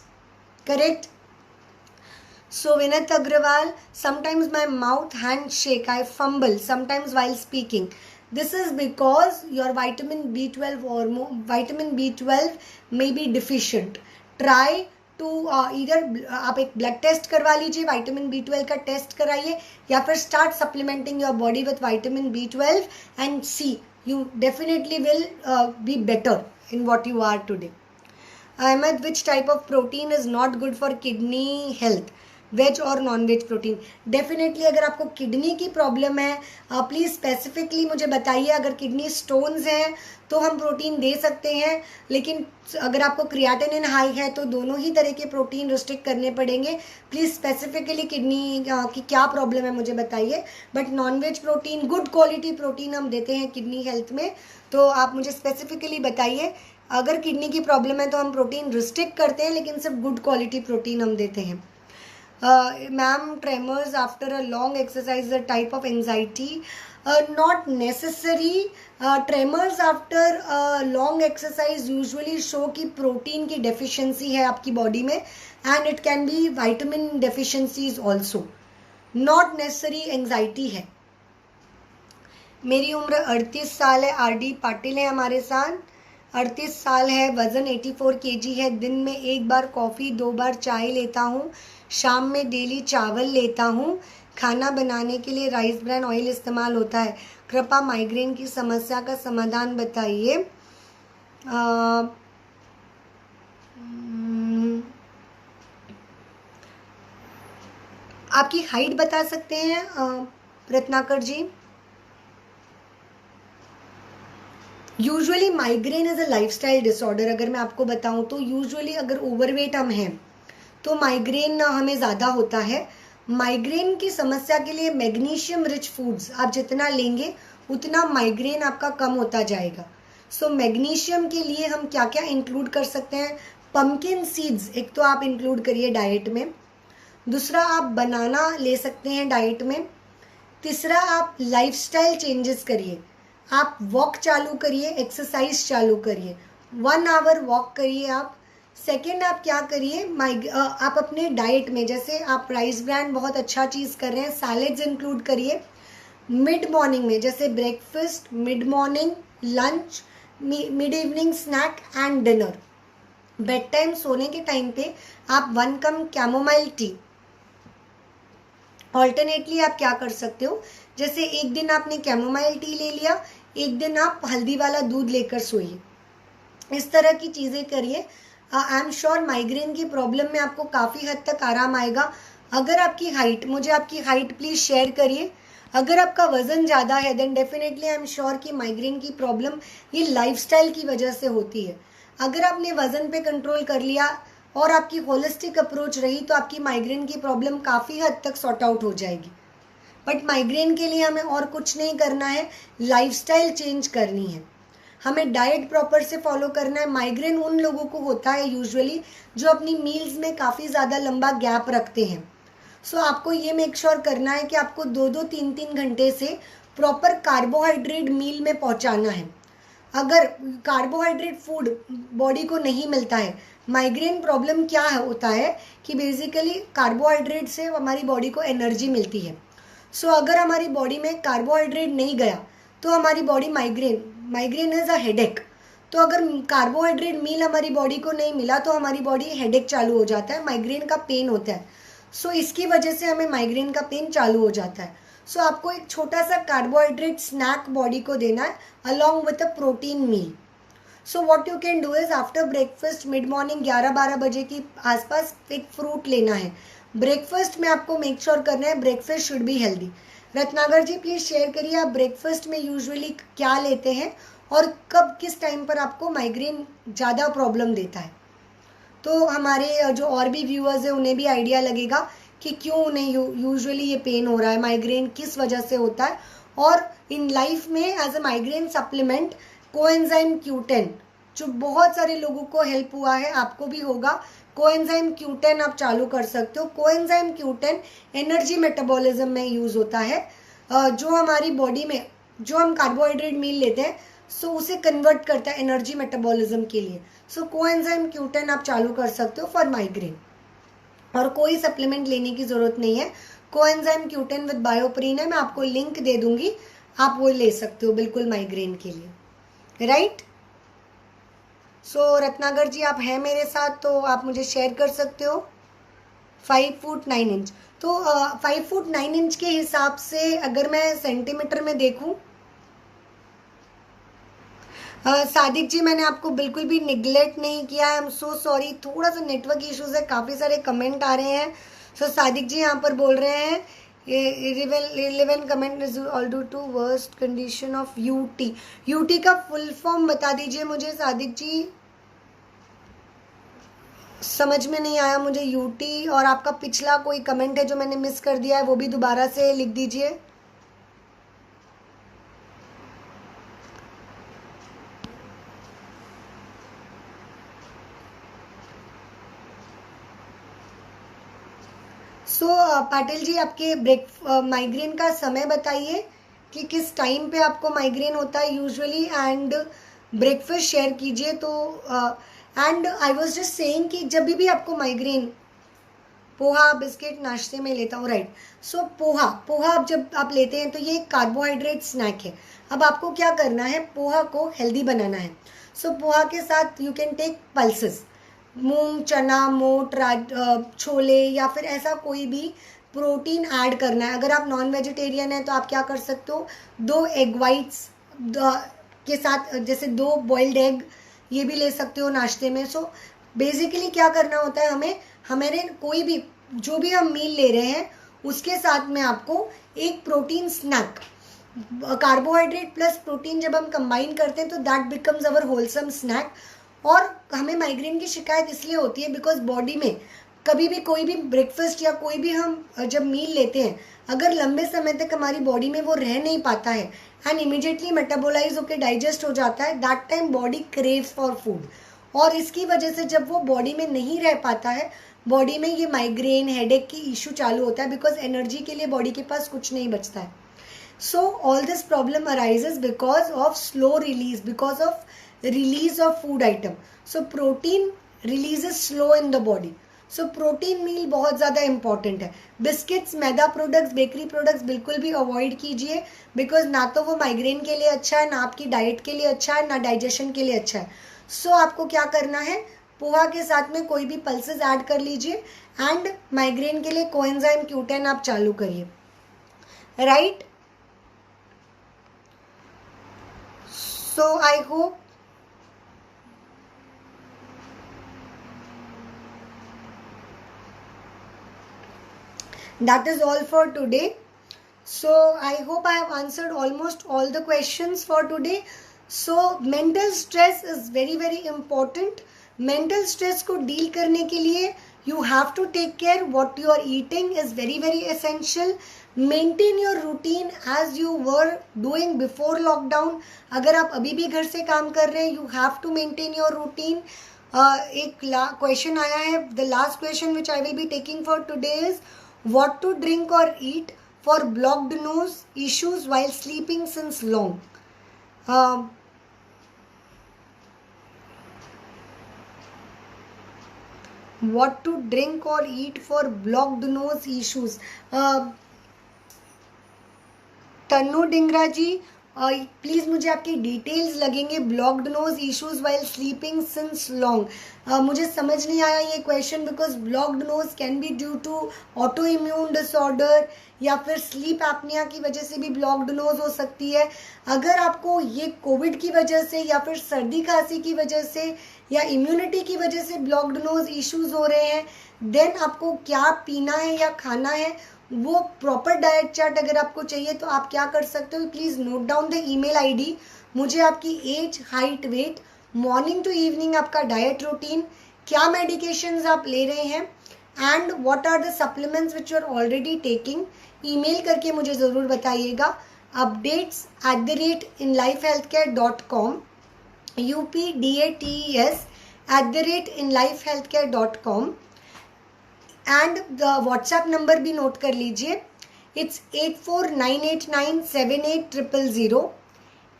Correct? So Vinat Agrawal, sometimes my mouth hand shake, I fumble sometimes while speaking. This is because your vitamin B12 hormone, vitamin B12 may be deficient. Try to either आप एक blood test करवा लीजिए, vitamin B12 का test कराइए, या फिर start supplementing your body with vitamin B12 and C you definitely will be better in what you are today. Ahmed, which type of protein is not good for kidney health? Veg और non veg protein. Definitely अगर आपको kidney की problem है, please specifically मुझे बताइए. अगर kidney stones हैं तो हम प्रोटीन दे सकते हैं, लेकिन अगर आपको क्रिएटिनिन हाई है तो दोनों ही तरह के प्रोटीन रिस्ट्रिक्ट करने पड़ेंगे. प्लीज़ स्पेसिफिकली किडनी की क्या प्रॉब्लम है मुझे बताइए. But non veg protein, good quality protein हम देते हैं किडनी हेल्थ में, तो आप मुझे स्पेसिफिकली बताइए. अगर किडनी की प्रॉब्लम है तो हम प्रोटीन रिस्ट्रिक्ट करते हैं, लेकिन सिर्फ गुड क्वालिटी प्रोटीन हम देते हैं. Ma'am, tremors after a long exercise is a type of anxiety. Not necessary. Tremors after a long exercise usually show कि प्रोटीन की deficiency है आपकी बॉडी में, and it can be vitamin deficiencies also. Not necessary anxiety है. मेरी उम्र 38 साल है. RD पाटिल है हमारे साथ. 38 साल है, वज़न 84 kg है. दिन में 1 बार कॉफ़ी, 2 बार चाय लेता हूँ. शाम में डेली चावल लेता हूँ. खाना बनाने के लिए राइस ब्रान ऑयल इस्तेमाल होता है. कृपया माइग्रेन की समस्या का समाधान बताइए. आपकी हाइट बता सकते हैं Ratnakar ji. Usually migraine is a lifestyle disorder. अगर मैं आपको बताऊं तो यूजुअली अगर ओवरवेट हम हैं तो माइग्रेन हमें ज़्यादा होता है. माइग्रेन की समस्या के लिए मैग्नीशियम रिच फूड्स आप जितना लेंगे उतना माइग्रेन आपका कम होता जाएगा. सो मैग्नीशियम के लिए हम क्या क्या इंक्लूड कर सकते हैं. पम्पकिन सीड्स एक तो आप इंक्लूड करिए डाइट में. दूसरा आप बनाना ले सकते हैं डाइट में. तीसरा आप लाइफस्टाइल चेंजेस करिए. आप वॉक चालू करिए, एक्सरसाइज चालू करिए, 1 आवर वॉक करिए आप. सेकेंड आप क्या करिए, आप अपने डाइट में जैसे आप राइस ब्रान बहुत अच्छा चीज़ कर रहे हैं, सैलेड्स इंक्लूड करिए. मिड मॉर्निंग में जैसे breakfast, mid morning lunch, mid evening snack and dinner. Bed time सोने के टाइम पे आप 1 कप कैमोमाइल टी. ऑल्टरनेटली आप क्या कर सकते हो, जैसे एक दिन आपने कैमोमाइल टी ले लिया, एक दिन आप हल्दी वाला दूध लेकर सोइए. इस तरह की चीज़ें करिए. आई एम श्योर माइग्रेन की प्रॉब्लम में आपको काफ़ी हद तक आराम आएगा. अगर आपकी हाइट, मुझे आपकी हाइट प्लीज़ शेयर करिए. अगर आपका वज़न ज़्यादा है then definitely I am sure कि माइग्रेन की प्रॉब्लम ये लाइफस्टाइल की वजह से होती है. अगर आपने वज़न पे कंट्रोल कर लिया और आपकी होलिस्टिक अप्रोच रही तो आपकी माइग्रेन की प्रॉब्लम काफ़ी हद तक सॉर्ट आउट हो जाएगी. बट माइग्रेन के लिए हमें और कुछ नहीं करना है, लाइफस्टाइल चेंज करनी है, हमें डाइट प्रॉपर से फॉलो करना है. माइग्रेन उन लोगों को होता है यूजुअली जो अपनी मील्स में काफ़ी ज़्यादा लंबा गैप रखते हैं. सो आपको ये मेक श्योर करना है कि आपको 2-2, 3-3 घंटे से प्रॉपर कार्बोहाइड्रेट मील में पहुंचाना है. अगर कार्बोहाइड्रेट फूड बॉडी को नहीं मिलता है, माइग्रेन प्रॉब्लम क्या होता है कि बेसिकली कार्बोहाइड्रेट से हमारी बॉडी को एनर्जी मिलती है. सो अगर हमारी बॉडी में कार्बोहाइड्रेट नहीं गया तो हमारी body migraine is a headache. तो अगर कार्बोहाइड्रेट मील हमारी बॉडी को नहीं मिला तो हमारी बॉडी हेडेक चालू हो जाता है, माइग्रेन का पेन होता है. सो इसकी वजह से हमें माइग्रेन का पेन चालू हो जाता है. सो आपको एक छोटा सा कार्बोहाइड्रेट स्नैक बॉडी को देना है along with a protein meal. So what you can do is after breakfast mid morning 11-12 बजे के आसपास एक फ्रूट लेना है. ब्रेकफास्ट में आपको मेक श्योर करना है breakfast should be healthy. Ratnagar ji please share करिए आप ब्रेकफास्ट में यूजुअली क्या लेते हैं और कब किस टाइम पर आपको माइग्रेन ज़्यादा प्रॉब्लम देता है। तो हमारे जो और भी व्यूअर्स हैं उन्हें भी आइडिया लगेगा कि क्यों उन्हें यूजुअली ये पेन हो रहा है, माइग्रेन किस वजह से होता है। और इन लाइफ में as a migraine supplement coenzyme Q10 जो बहुत सारे लोगों को हेल्प हुआ है, आपको भी होगा। कोएंजाइम Q10 आप चालू कर सकते हो। कोएंजाइम Q10 एनर्जी मेटाबॉलिज्म में यूज होता है। जो हमारी बॉडी में जो हम कार्बोहाइड्रेट मील लेते हैं सो उसे कन्वर्ट करता है एनर्जी मेटाबॉलिज्म के लिए। सो कोएंजाइम Q10 आप चालू कर सकते हो फॉर माइग्रेन, और कोई सप्लीमेंट लेने की जरूरत नहीं है। कोएंजाइम Q10 विद बायोप्रीन है, मैं आपको लिंक दे दूंगी, आप वो ले सकते हो बिल्कुल माइग्रेन के लिए, राइट। सो रत्नागर जी आप हैं मेरे साथ तो आप मुझे शेयर कर सकते हो। 5 फुट 9 इंच, तो 5 फुट 9 इंच के हिसाब से अगर मैं सेंटीमीटर में देखूं, सादिक जी मैंने आपको बिल्कुल भी निगलेक्ट नहीं किया, आई एम सो सॉरी। थोड़ा सा नेटवर्क इश्यूज है, काफ़ी सारे कमेंट आ रहे हैं। सो सादिक जी यहाँ पर बोल रहे हैं 11 comment is all due to worst condition of UT. UT का फुल फॉर्म बता दीजिए मुझे सादिक जी, समझ में नहीं आया मुझे यूटी। और आपका पिछला कोई कमेंट है जो मैंने मिस कर दिया है वो भी दोबारा से लिख दीजिए। सो पाटिल जी आपके माइग्रेन का समय बताइए कि किस टाइम पे आपको माइग्रेन होता है यूजुअली, एंड ब्रेकफास्ट शेयर कीजिए। तो and I was just saying कि जब भी आपको माइग्रेन, पोहा बिस्किट नाश्ते में लेता हूँ, राइट। सो पोहा आप जब आप लेते हैं तो ये एक कार्बोहाइड्रेट स्नैक है। अब आपको क्या करना है, पोहा को हेल्दी बनाना है। सो पोहा के साथ यू कैन टेक पल्सेस, मूंग, चना, मोट, छोले या फिर ऐसा कोई भी प्रोटीन ऐड करना है। अगर आप नॉन वेजिटेरियन हैं तो आप क्या कर सकते हो, 2 एग वाइट्स के साथ, जैसे 2 बॉइल्ड एग, ये भी ले सकते हो नाश्ते में। सो बेसिकली क्या करना होता है, हमारे कोई भी जो भी हम मील ले रहे हैं उसके साथ में आपको एक protein snack, carbohydrate plus protein जब हम कंबाइन करते हैं तो that becomes our wholesome snack. और हमें माइग्रेन की शिकायत इसलिए होती है बिकॉज बॉडी में कभी भी कोई भी ब्रेकफास्ट या कोई भी हम जब मील लेते हैं, अगर लंबे समय तक हमारी बॉडी में वो रह नहीं पाता है एंड इमीडिएटली मेटाबोलाइज होकर डाइजेस्ट हो जाता है, that time body craves for food. और इसकी वजह से जब वो बॉडी में नहीं रह पाता है, बॉडी में ये माइग्रेन, हेडेक की इशू चालू होता है, बिकॉज एनर्जी के लिए बॉडी के पास कुछ नहीं बचता है। So all this problem arises because of slow release, because of release of food item. So protein release is slow in the body. So protein meal बहुत ज़्यादा important है। बिस्किट्स, मैदा प्रोडक्ट्स, बेकरी प्रोडक्ट्स बिल्कुल भी avoid कीजिए, because ना तो वो migraine के लिए अच्छा है, ना आपकी डाइट के लिए अच्छा है, ना डाइजेशन के लिए अच्छा है। सो आपको क्या करना है, पोहा के साथ में कोई भी पल्सेस ऐड कर लीजिए एंड माइग्रेन के लिए कोएंजाइम Q10 आप चालू करिए, right. So I hope that is all for today. So I hope I have answered almost all the questions for today. So mental stress is very very important. Mental stress को deal करने के लिए you have to take care what you are eating is very very essential. Maintain your routine as you were doing before lockdown. अगर आप अभी भी घर से काम कर रहे हैं, you have to maintain your routine. एक क्वेश्चन आया है, the last question which I will be taking for today is what to drink or eat for blocked nose issues while sleeping since long. What to drink or eat for blocked nose issues. Tannu Dingra ji, please मुझे आपकी details लगेंगे। Blocked nose issues while sleeping since long, मुझे समझ नहीं आया ये question, because blocked nose can be due to auto immune disorder या फिर स्लीप एपनिया की वजह से भी ब्लॉक्ड नोज हो सकती है। अगर आपको ये कोविड की वजह से या फिर सर्दी खांसी की वजह से या इम्यूनिटी की वजह से ब्लॉक्ड नोज इश्यूज हो रहे हैं, देन आपको क्या पीना है या खाना है वो प्रॉपर डाइट चार्ट अगर आपको चाहिए तो आप क्या कर सकते हो, please note down the email ID. मुझे आपकी age, height, weight, morning to evening आपका डाइट रूटीन, क्या मेडिकेशंस आप ले रहे हैं and what are the supplements which you are already taking, email करके मुझे ज़रूर बताइएगा. updates@inlifehealthcare.com, updates@inlifehealthcare.com. And the WhatsApp number भी नोट कर लीजिए. इट्स 8498978000,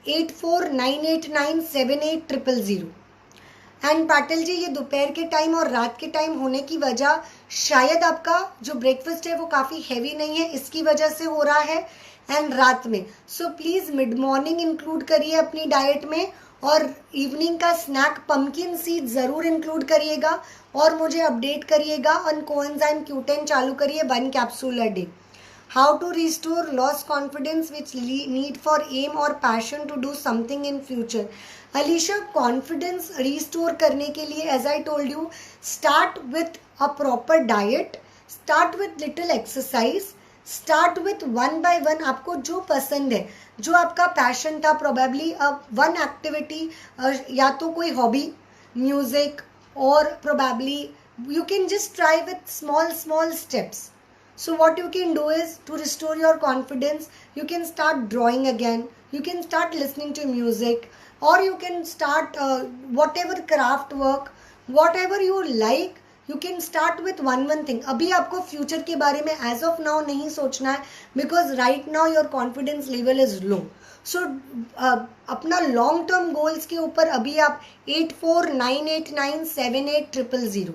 8498978000. एंड पाटिल जी, ये दोपहर के टाइम और रात के टाइम होने की वजह शायद आपका जो ब्रेकफास्ट है वो काफ़ी हैवी नहीं है, इसकी वजह से हो रहा है एंड रात में. So please mid morning include करिए अपनी डाइट में और इवनिंग का स्नैक पम्पकिन सीड ज़रूर इंक्लूड करिएगा और मुझे अपडेट करिएगा. ऑन कोएंजाइम Q10 चालू करिए 1 capsule a day. How to restore loss confidence which need for aim और passion to do something in future. Alisha, confidence restore करने के लिए as I told you, start with a proper diet, start with little exercise, start with 1 by 1. आपको जो पसंद है, जो आपका पैशन था, प्रोबेबली वन एक्टिविटी, या तो कोई हॉबी, म्यूजिक, और probably you can just try with small steps. So what you can do is to restore your confidence, you can start drawing again, you can start listening to music, or you can start whatever craft work, whatever you like. You can start with one thing. अभी आपको future के बारे में as of now नहीं सोचना है, because right now your confidence level is low. सो अपना long term goals के ऊपर अभी आप 8498978000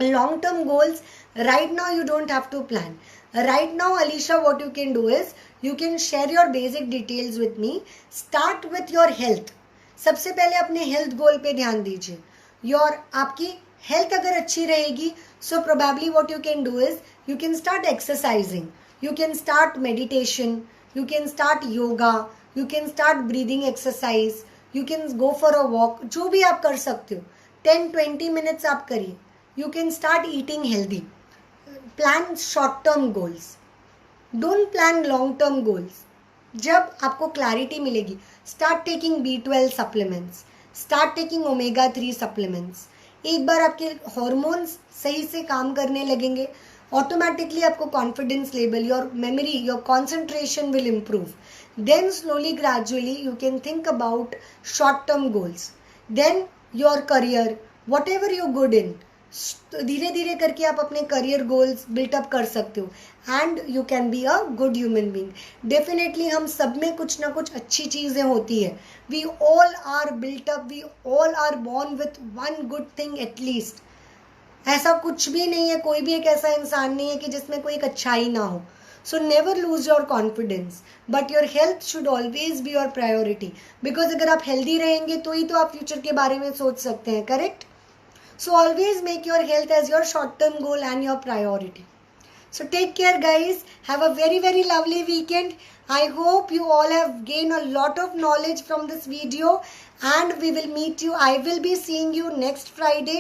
long term goals. Right now you don't have to plan. Right now Alisha, what you can do is you can share your basic details with me. Start with your health. सबसे पहले अपने health गोल पे ध्यान दीजिए. आपकी हेल्थ अगर अच्छी रहेगी, so probably what you can do is you can start exercising, you can start meditation, you can start yoga, you can start breathing exercise, you can go for a walk. जो भी आप कर सकते हो 10-20 minutes आप करिए. You can start eating healthy. Plan short term goals. Don't plan long term goals. जब आपको clarity मिलेगी, start taking B12 supplements, start taking omega 3 supplements. एक बार आपके hormones सही से काम करने लगेंगे, automatically आपको confidence level, your memory, your concentration will improve. Then slowly, gradually you can think about short term goals. Then your career, whatever you're good in, धीरे धीरे करके आप अपने करियर गोल्स बिल्टअप कर सकते हो and you can be a good human being. Definitely हम सब में कुछ ना कुछ अच्छी चीज़ें होती है. We all are built up, we all are born with one good thing at least. ऐसा कुछ भी नहीं है, कोई भी एक ऐसा इंसान नहीं है कि जिसमें कोई एक अच्छाई ना हो. So never lose your confidence, but your health should always be your priority. Because अगर आप हेल्दी रहेंगे तो ही तो आप फ्यूचर के बारे में सोच सकते हैं, correct? So always make your health as your short term goal and your priority. So take care guys, have a very lovely weekend. I hope you all have gained a lot of knowledge from this video and we will meet you. I will be seeing you next Friday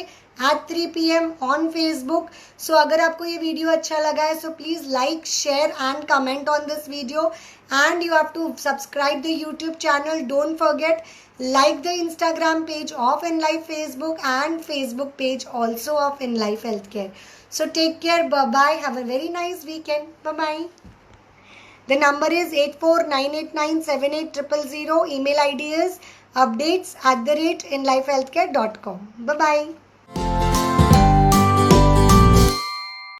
at 3 PM on Facebook. So अगर आपको ये video अच्छा लगा है so please like, share and comment on this video and you have to subscribe the YouTube channel. Don't forget, like the Instagram page of InLife Facebook and Facebook page also of InLife Healthcare. So take care, bye-bye, have a very nice weekend, bye-bye. The number is 8498978000, email ID is updates@inlifehealthcare.com. Bye-bye.